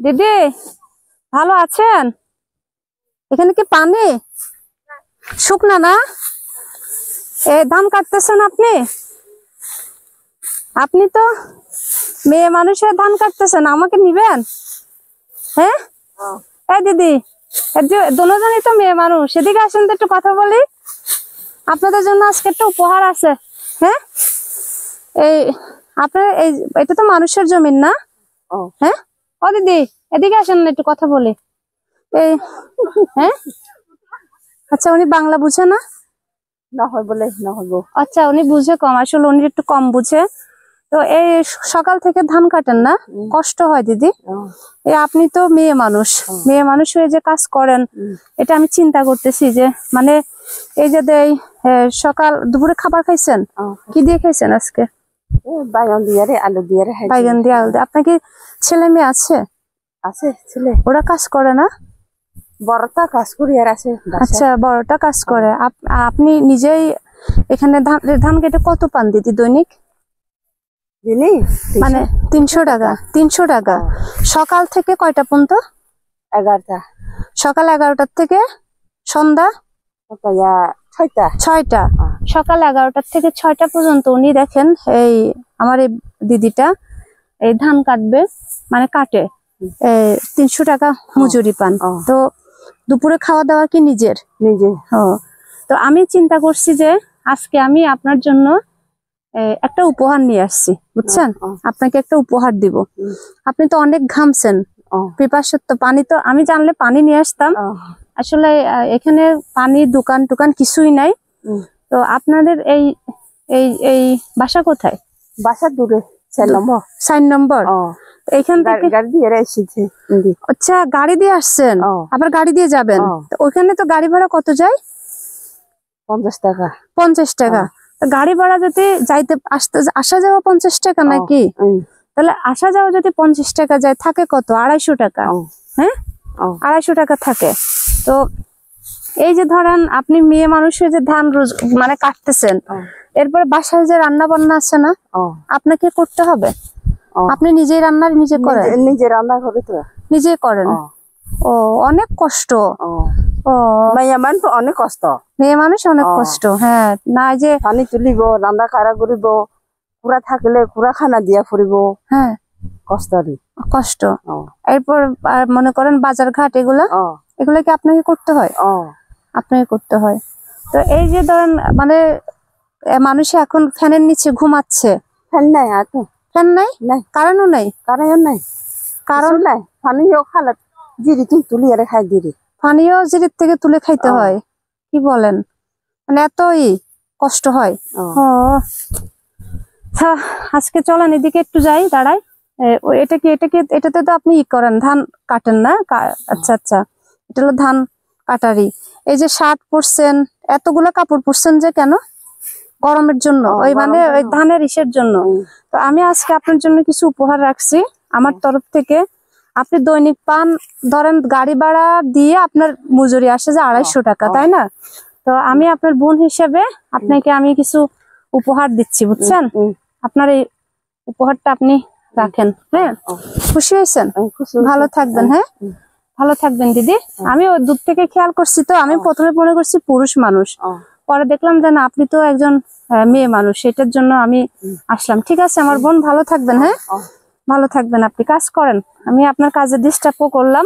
দিদি ভালো আছেন? এখানে কি পানি শুকনা না? ধান কাটতেছেন আপনি? আপনি তো মেয়ে মানুষের ধান কাটতেছেন, আমাকে নিবেন? হ্যাঁ দিদি, দুজনই তো মেয়ে মানুষ, এদিকে আসেন তো একটু কথা বলি। আপনাদের জন্য আজকে একটা উপহার আছে। হ্যাঁ, এই আপনার এটা তো মানুষের জমিন না? হ্যাঁ দিদি, এদিকে আসেন না, একটু কথা বলি। হ্যাঁ, আচ্ছা, উনি বাংলা বুঝে না? আচ্ছা, উনি বুঝে কম, আসলে উনি একটু কম বুঝে। তো এই সকাল থেকে ধান কাটেন না, কষ্ট হয় দিদি। আপনি তো মেয়ে মানুষ হয়ে যে কাজ করেন, এটা আমি চিন্তা করতেছি যে মানে এই যে সকাল দুপুরে খাবার খাইছেন, কি দিয়ে খাইছেন আজকে? বাইগন দিয়ে আলু দিয়ে। বাইগন দিয়ে আলু দিয়ে। আপনার কি ছেলে মেয়ে আছে? আছে ছেলে। ওরা কাজ করে না? বড়টা কাজ করি আর আছে। আচ্ছা, বড়টা কাজ করে। আপনি নিজেই এখানে ধান কেটে কত পান দিদি দৈনিক? মানে 300 টাকা। 300 টাকা। সকাল থেকে কয়টা পর্যন্ত? 11টা। সকাল 11টার থেকে সন্ধ্যা 6টা। সকাল 11টার থেকে 6টা পর্যন্ত উনি দেখেন এই আমার এই দিদিটা এই ধান কাটবে, মানে কাটে 300 টাকা মজুরি পান। তো দুপুরে খাওয়া দাওয়া কি নিজে? তো আমি চিন্তা করছি যে আজকে আমি আপনার জন্য একটা উপহার নিয়ে আসছি, বুঝছেন? আপনাকে একটা উপহার দিব। আপনি তো অনেক ঘামছেন, পিপাসার্থ, পানি তো আমি জানলে পানি নিয়ে আসতাম। আসলে এখানে পানির দোকান টোকান কিছুই নাই। তো আপনাদের এই এই এই বাসা কোথায়? বাসা দূরে, 4 নম্বর। এখান থেকে গাড়ি দিয়ে এসেছি। আচ্ছা, গাড়ি দিয়ে আসছেন, আবার গাড়ি দিয়ে যাবেন? ওখানে তো গাড়ি ভাড়া কত যায়? 50 টাকা। 50 টাকা। গাড়ি ভাড়া যদি যাইতে আসা যাওয়া 50 টাকা নাকি? তাহলে আসা যাওয়া যদি 50 টাকা যায়, থাকে কত? 250 টাকা। হ্যাঁ, 250 টাকা থাকে। তো এই যে ধরেন আপনি মেয়ে মানুষের যে ধান মানে কাটতেছেন, এরপরে বাসায় যে রান্না বান্না আছে না, আপনাকে করতে হবে? আপনি নিজেই রান্না নিজে করেন? নিজে রান্না করে তো নিজে করেন। অনেক কষ্ট। মেয়ে মানুষ অনেক কষ্ট। মেয়ে মানুষ অনেক কষ্ট। হ্যাঁ, না যে পানি তুলিব, রান্না কারা করিব, কুড়া থাকলে কুড়া খানা দিয়া ফুরিব। হ্যাঁ, কষ্ট। এরপর মনে করেন বাজার ঘাট এগুলো কি আপনাকে করতে হয়? আপনাকে করতে হয়। তো এই যে ধরেন মানে মানুষ এখন ফ্যানের নিচে ঘুমাচ্ছে, ফ্যান নাই, ফ্যান নাই, কারেন্টও নাই। কারণ নাই, পানিও খালা জিরি তুলি আর খাই দিরি। পানিও জিরির থেকে তুলে খাইতে হয়? কি বলেন, মানে এতই কষ্ট হয়? আজকে চলেন এদিকে একটু যাই, দাঁড়াই। এটাতে তো আপনি করেন, ধান কাটেন না? আচ্ছা আচ্ছা, এটা হলো ধান কাটারি। এই যে শার্ট পরছেন, এতগুলো কাপড় পরছেন যে কেন? গরমের জন্য? ওই মানে ওই ধানের ইসের জন্য? তো আমি আজকে আপনার জন্য কিছু উপহার রাখছি আমার তরফ থেকে। আপনি দৈনিক পান ধরেন গাড়ি ভাড়া দিয়ে আপনার মজুরি আসে যে 250 টাকা, তাই না? তো আমি আপনার বোন হিসেবে আপনাকে আমি কিছু উপহার দিচ্ছি, বুঝছেন? আপনার এই উপহারটা আপনি রাখেন। হ্যাঁ, খুশি হয়েছেন? ভালো থাকবেন। হ্যাঁ, ভালো থাকবেন দিদি। আমি ওই দূর থেকে খেয়াল করছি, তো আমি প্রথমে মনে করছি পুরুষ মানুষ, পরে দেখলাম যে না, আপনি তো একজন মেয়ে মানুষ, এটার জন্য আমি আসলাম। ঠিক আছে আমার বোন, ভালো থাকবেন। হ্যাঁ, ভালো থাকবেন। আপনি কাজ করেন, আমি আপনার কাজে ডিস্টার্বও করলাম।